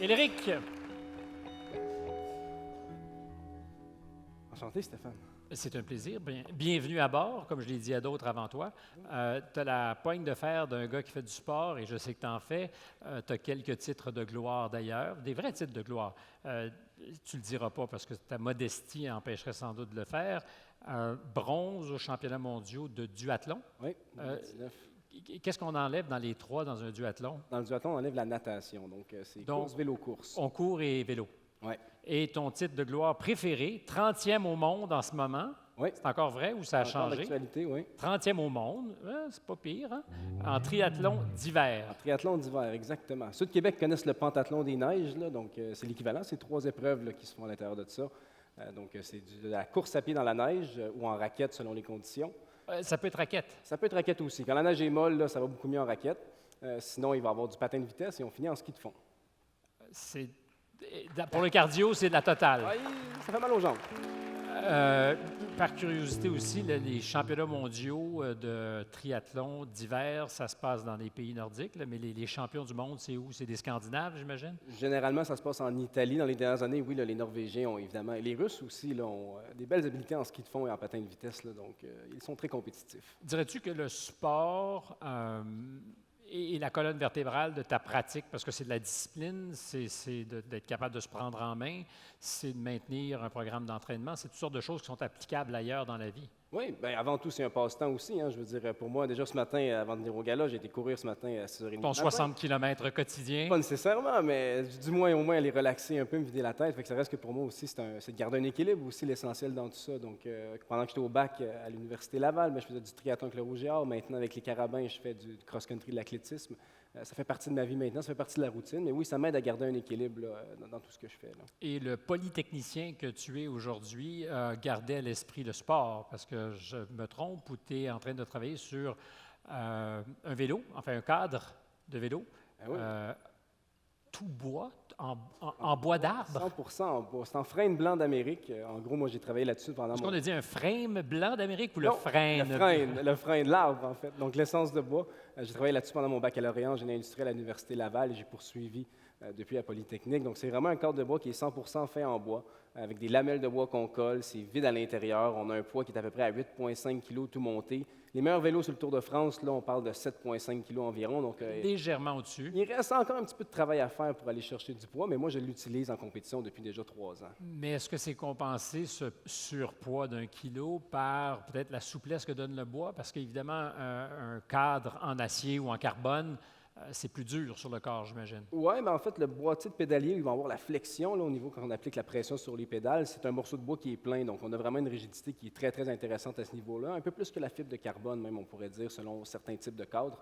Éleric, Enchanté, Stéphane. c'est un plaisir. Bienvenue à bord, comme je l'ai dit à d'autres avant toi. Tu as la poigne de fer d'un gars qui fait du sport et je sais que tu en fais. Tu as quelques titres de gloire d'ailleurs, des vrais titres de gloire. Tu ne le diras pas parce que ta modestie empêcherait sans doute de le faire. Bronze aux championnats mondiaux de duathlon. Oui, 2019. Qu'est-ce qu'on enlève dans les trois dans un duathlon? Dans le duathlon, on enlève la natation, donc c'est course, vélo, course. On court et vélo. Oui. Et ton titre de gloire préféré, 30e au monde en ce moment, Oui. c'est encore vrai ou ça a changé? L'actualité, oui. 30e au monde, c'est pas pire, hein? En triathlon d'hiver. En triathlon d'hiver, exactement. Ceux de Québec connaissent le pentathlon des neiges, là, donc c'est l'équivalent, c'est 3 épreuves là, qui se font à l'intérieur de ça. Donc c'est de la course à pied dans la neige ou en raquette selon les conditions. Ça peut être raquette. Ça peut être raquette aussi. Quand la neige est molle, là, ça va beaucoup mieux en raquette. Sinon, il va y avoir du patin de vitesse et on finit en ski de fond. Pour le cardio, c'est de la totale. Oui, ça fait mal aux jambes. Par curiosité aussi, les championnats mondiaux de triathlon d'hiver, ça se passe dans les pays nordiques, là, mais les champions du monde, c'est où? C'est des Scandinaves, j'imagine? Généralement, ça se passe en Italie. Dans les dernières années, oui, là, les Norvégiens ont évidemment, et les Russes aussi, là, ont des belles habiletés en ski de fond et en patin de vitesse, là, donc ils sont très compétitifs. Dirais-tu que le sport est la colonne vertébrale de ta pratique, parce que c'est de la discipline, c'est d'être capable de se prendre en main, c'est de maintenir un programme d'entraînement, c'est toutes sortes de choses qui sont applicables ailleurs dans la vie. Oui, bien avant tout, c'est un passe-temps aussi. Hein, je veux dire, pour moi, déjà ce matin, avant de venir au gala, j'ai été courir ce matin à 6h30. Ton 60 km quotidien. Pas nécessairement, mais du moins, au moins, aller relaxer un peu, me vider la tête. Fait que ça reste que pour moi aussi, c'est de garder un équilibre aussi, l'essentiel dans tout ça. Donc, pendant que j'étais au bac à l'Université Laval, je faisais du triathlon avec le Rouge et Or. Maintenant, avec les Carabins, je fais du cross-country, de l'athlétisme. Ça fait partie de ma vie maintenant, ça fait partie de la routine. Mais oui, ça m'aide à garder un équilibre là, dans tout ce que je fais. Là. Et le polytechnicien que tu es aujourd'hui gardait à l'esprit le sport, parce que je me trompe ou tu es en train de travailler sur un vélo, enfin un cadre de vélo, Oui. tout bois, en bois d'arbre. 100% en bois. C'est en frame blanc d'Amérique. En gros, moi, j'ai travaillé là-dessus pendant Est-ce qu'on a dit un frame blanc d'Amérique ou le Non, frêne? Le frêne, l'arbre, en fait. Donc, l'essence de bois. J'ai travaillé là-dessus pendant mon baccalauréat en génie industriel à l'Université Laval et j'ai poursuivi depuis la Polytechnique. Donc, c'est vraiment un cadre de bois qui est 100% fait en bois, avec des lamelles de bois qu'on colle. C'est vide à l'intérieur. On a un poids qui est à peu près à 8,5 kg tout monté. Les meilleurs vélos sur le Tour de France, là, on parle de 7,5 kg environ. Donc, légèrement au-dessus. Il reste encore un petit peu de travail à faire pour aller chercher du poids, mais moi, je l'utilise en compétition depuis déjà 3 ans. Mais est-ce que c'est compensé, ce surpoids d'1 kilo, par peut-être la souplesse que donne le bois? Parce qu'évidemment, un cadre en acier ou en carbone, c'est plus dur sur le corps, j'imagine. Oui, mais en fait, le boîtier de pédalier, il va avoir la flexion là, au niveau quand on applique la pression sur les pédales. C'est un morceau de bois qui est plein, donc on a vraiment une rigidité qui est très, très intéressante à ce niveau-là. Un peu plus que la fibre de carbone, même, on pourrait dire, selon certains types de cadres.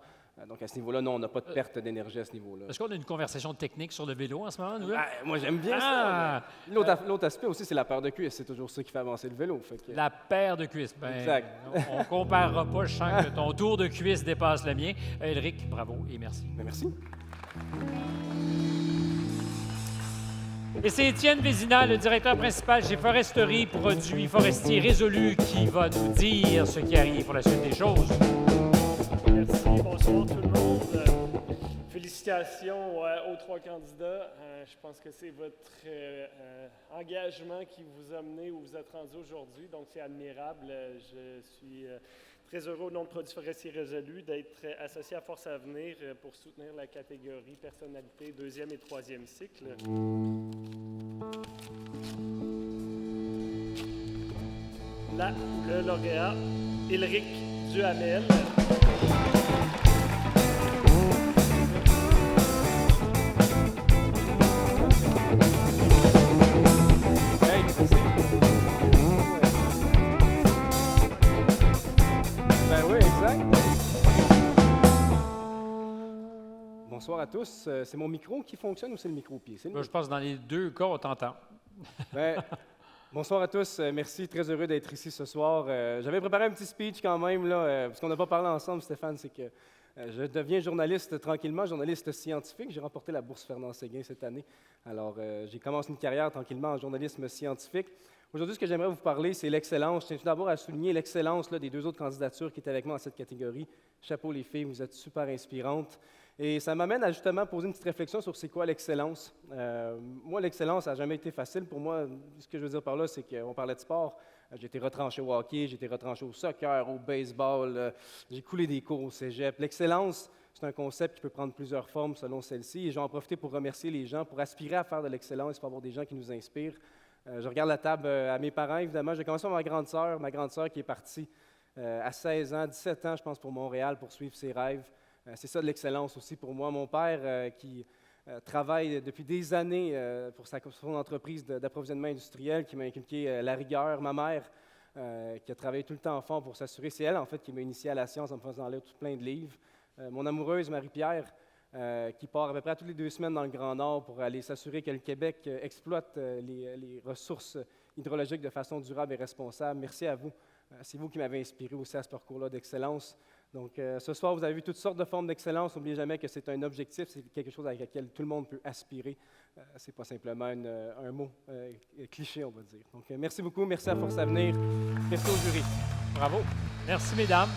Donc à ce niveau-là, non, on n'a pas de perte d'énergie à ce niveau-là. Est-ce qu'on a une conversation technique sur le vélo en ce moment, nous? Moi, j'aime bien ça. L'autre aspect aussi, c'est la paire de cuisses. C'est toujours ça qui fait avancer le vélo. Fait que... La paire de cuisses. Exact. On ne comparera pas. Je sens que ton tour de cuisse dépasse le mien. Éleric, bravo et merci. Bien, merci. Et c'est Étienne Vézina, le directeur principal chez Foresterie Produits Forestiers Résolus, qui va nous dire ce qui arrive pour la suite des choses. Merci, bonsoir tout le monde. Félicitations aux 3 candidats. Je pense que c'est votre engagement qui vous a mené où vous êtes rendu aujourd'hui, donc c'est admirable. Je suis très heureux au nom de Produits Forestiers Résolus d'être associé à Force Avenir pour soutenir la catégorie personnalité 2e et 3e cycle. Le lauréat, Éleric Duhamel. Ben oui, exact. Bonsoir à tous. C'est mon micro qui fonctionne ou c'est le micro-pied? Je pense que dans les deux cas, on t'entend. Bonsoir à tous. Merci, très heureux d'être ici ce soir. J'avais préparé un petit speech quand même, là, parce qu'on n'a pas parlé ensemble, Stéphane, c'est que je deviens journaliste tranquillement, journaliste scientifique. J'ai remporté la bourse Fernand-Séguin cette année. Alors, j'ai commencé une carrière tranquillement en journalisme scientifique. Aujourd'hui, ce que j'aimerais vous parler, c'est l'excellence. Je tiens tout d'abord à souligner l'excellence des 2 autres candidatures qui étaient avec moi dans cette catégorie. Chapeau les filles, vous êtes super inspirantes. Et ça m'amène à justement poser une petite réflexion sur c'est quoi l'excellence. Moi, l'excellence, ça n'a jamais été facile. Pour moi, ce que je veux dire par là, c'est qu'on parlait de sport. J'ai été retranché au hockey, j'ai été retranché au soccer, au baseball, j'ai coulé des cours au cégep. L'excellence, c'est un concept qui peut prendre plusieurs formes selon celle-ci. Et j'en profite pour remercier les gens, pour aspirer à faire de l'excellence, pour avoir des gens qui nous inspirent. Je regarde la table à mes parents, évidemment. J'ai commencé par ma grande sœur qui est partie à 16 ans, 17 ans, je pense, pour Montréal, pour suivre ses rêves. C'est ça de l'excellence aussi pour moi. Mon père qui travaille depuis des années pour son entreprise d'approvisionnement industriel, qui m'a inculqué la rigueur. Ma mère qui a travaillé tout le temps fort pour s'assurer. C'est elle, en fait, qui m'a initié à la science en me faisant lire tout plein de livres. Mon amoureuse, Marie-Pierre, qui part à peu près toutes les 2 semaines dans le Grand Nord pour aller s'assurer que le Québec exploite les ressources hydrologiques de façon durable et responsable. Merci à vous. C'est vous qui m'avez inspiré aussi à ce parcours-là d'excellence. Donc, ce soir, vous avez vu toutes sortes de formes d'excellence. N'oubliez jamais que c'est un objectif, c'est quelque chose avec lequel tout le monde peut aspirer. Ce n'est pas simplement un mot cliché, on va dire. Donc, merci beaucoup. Merci à Force Avenir. Merci au jury. Bravo. Merci, mesdames.